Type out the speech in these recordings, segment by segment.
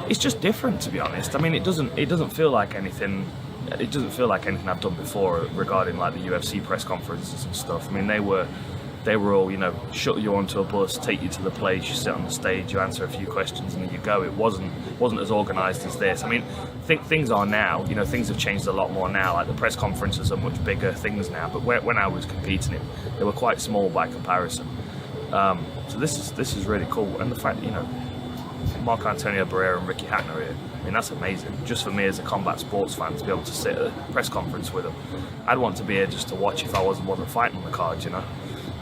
it's just different, to be honest. I mean, it doesn't feel like anything. It doesn't feel like anything I've done before regarding like the UFC press conferences and stuff. I mean, they were all, you know, shut you onto a bus, take you to the place, you sit on the stage, you answer a few questions, and then you go. It wasn't as organised as this. I mean, things are now. You know, things have changed a lot more now. Like the press conferences are much bigger things now. But when I was competing, they were quite small by comparison. So this is really cool, and the fact, you know, Marco Antonio Barrera and Ricky Hatton are here. I mean, that's amazing. Just for me as a combat sports fan to be able to sit at a press conference with them. I'd want to be here just to watch if I wasn't fighting on the card, you know.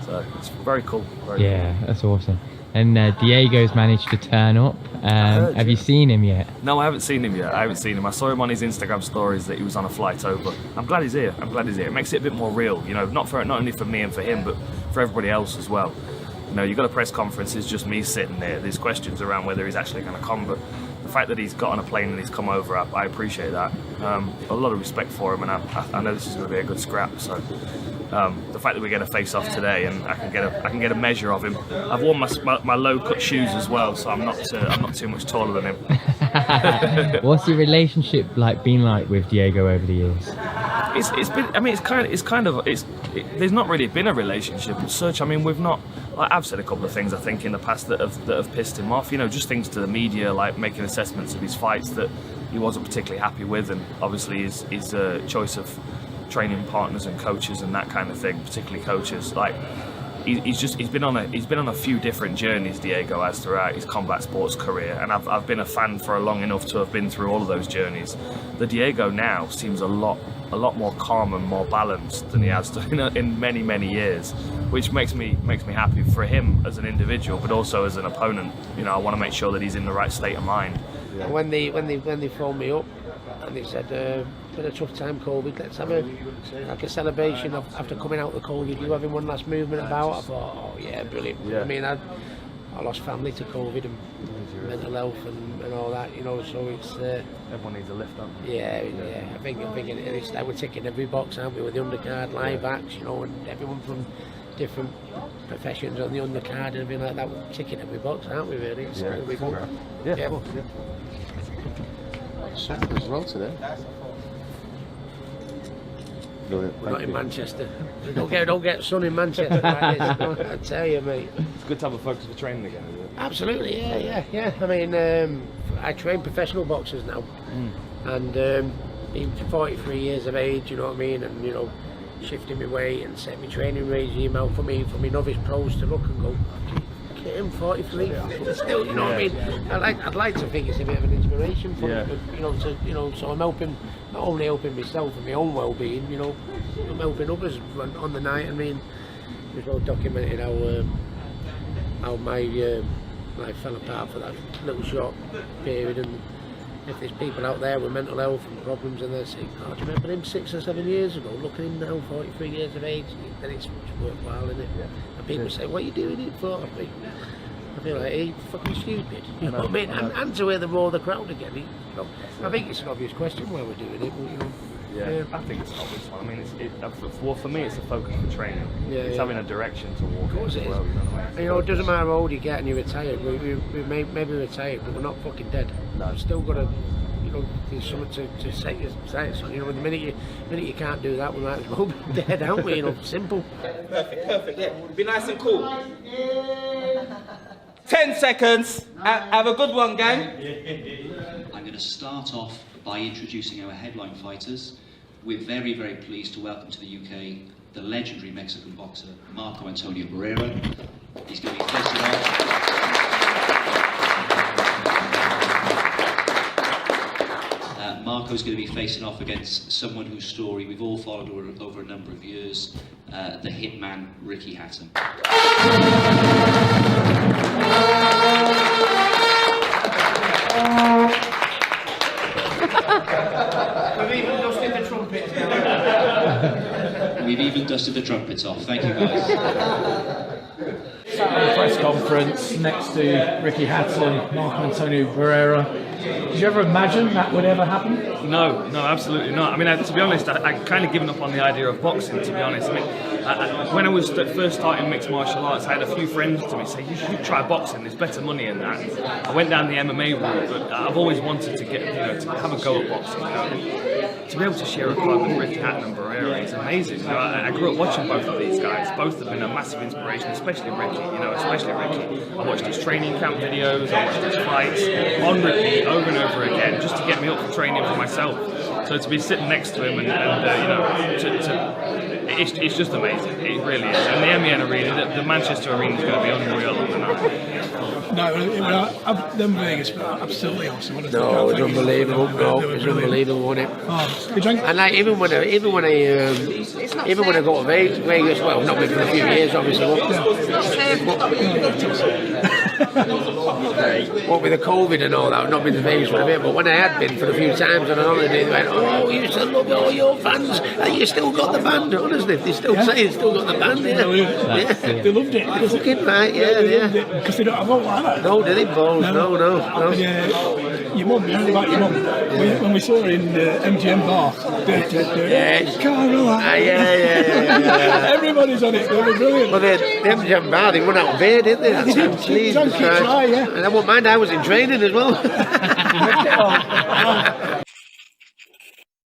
So it's very cool. Very cool. That's awesome. And Diego's managed to turn up. Have you seen him yet? No, I haven't seen him yet. I saw him on his Instagram stories that he was on a flight over. I'm glad he's here. It makes it a bit more real, you know, not only for me and for him, but for everybody else as well. You know, you've got a press conference, it's just me sitting there. There's questions around whether he's actually going to come, but the fact that he's got on a plane and he's come over, I appreciate that. A lot of respect for him, and I know this is going to be a good scrap. So the fact that we get a face-off today and I can get a measure of him. I've worn my low-cut shoes as well, so I'm not too much taller than him. What's your relationship been like with Diego over the years? It's been. I mean, there's not really been a relationship as such. I mean, we've not. Like, I've said a couple of things I think in the past that have pissed him off. You know, just things to the media, like making assessments of his fights that he wasn't particularly happy with, and obviously his choice of training partners and coaches and that kind of thing, particularly coaches. Like, he's been on a few different journeys, Diego has, throughout his combat sports career, and I've been a fan for long enough to have been through all of those journeys. The Diego now seems a lot more calm and more balanced than he has done in many years, which makes me happy for him as an individual, but also as an opponent. You know, I want to make sure that he's in the right state of mind. Yeah. When they phoned me up and they said, been a tough time, COVID, let's have a celebration after coming out of the COVID, you having one last movement about? I thought, oh yeah, brilliant. Yeah. I mean, I lost family to COVID and mental health and all that, you know, so it's... everyone needs a lift up. Yeah, I think it's like we're ticking every box, aren't we, with the undercard, live acts, you know, and everyone from different professions on the undercard and everything like that, we're ticking every box, aren't we, really? It's yeah, really cool. Yeah, yeah. Cool. Sun as well today. Brilliant. We're not in Manchester. Don't get sun in Manchester like this. I tell you, mate. It's good to have a focus for training again, isn't it? Absolutely, yeah. I mean, I train professional boxers now, and being 43 years of age, you know what I mean, and you know, shifting my weight and setting my training regime out for me novice pros to look and go, I'm 43, still, you know what I mean. I'd like to think it's a bit of an inspiration for me, but, you know, so I'm helping, not only helping myself and my own well-being, you know, I'm helping others on the night. I mean, we've all documented how my life fell apart for that little short period, and if there's people out there with mental health and problems and they're saying, oh, do you remember him 6 or 7 years ago? Look at him now, 43 years of age, then it's worthwhile, isn't it? Yeah. And people say, what are you doing it for? I feel like, hey, fucking stupid. You know what I mean? And to hear the roar of the crowd again. You know, I think it's an obvious question why we're doing it, but, you know. Yeah, I think it's an obvious one. I mean, for me, it's a focus for training. It's having a direction to walk in as well. You know what I mean? You know, it doesn't matter how old you get and you're retired. We may be retired, but we're not fucking dead. No. We've still got to, you know, there's something to set your sights on. You know, the minute you can't do that, we might as well be dead, aren't we? You know, simple. Perfect. Yeah, be nice and cool. 10 seconds. Have a good one, gang. I'm going to start off by introducing our headline fighters. We're very, very pleased to welcome to the UK the legendary Mexican boxer Marco Antonio Barrera. He's going to be facing off. Marco's going to be facing off against someone whose story we've all followed over a number of years, the hitman Ricky Hatton. We've even dusted the trumpets off. Thank you, guys. Press conference next to Ricky Hatton, Marco Antonio Barrera. Did you ever imagine that would ever happen? No, absolutely not. I mean, to be honest, I kind of given up on the idea of boxing, to be honest. I mean, when I was first starting mixed martial arts, I had a few friends to me say, you should try boxing, there's better money in that. I went down the MMA route, but I've always wanted to get, to have a go at boxing, To be able to share a club with Ricky Hatton and Barrera is amazing. I grew up watching both of these guys. Both have been a massive inspiration, especially Ricky. I watched his training camp videos, I watched his fights on repeat over and over again, just to get me up for training for myself. So to be sitting next to him it's just amazing. It really is. And the MEN Arena, the Manchester Arena is going to be unreal. Them Vegas were absolutely awesome. No, it was unbelievable. It was unbelievable, wasn't it? And like even when I got to Vegas, well, not been for a few years, obviously. What with the COVID and all that, I've not been to Vegas for a bit, but when I had been for a few times on an holiday, they went, "Oh, you used to love all your fans, and you still got the band." Honestly, they still say you still got the band. They loved it. They're fucking right, yeah. Because they don't have all like that. No, did they, balls? No. Your mum, you know about your mum? When we saw her in MGM bar, Carla. Yeah. Everybody's on it. They were brilliant. Well, the MGM bar, they run out of beer, didn't they? That's Jesus Christ. Dry, yeah. And I won't mind, I was in training as well.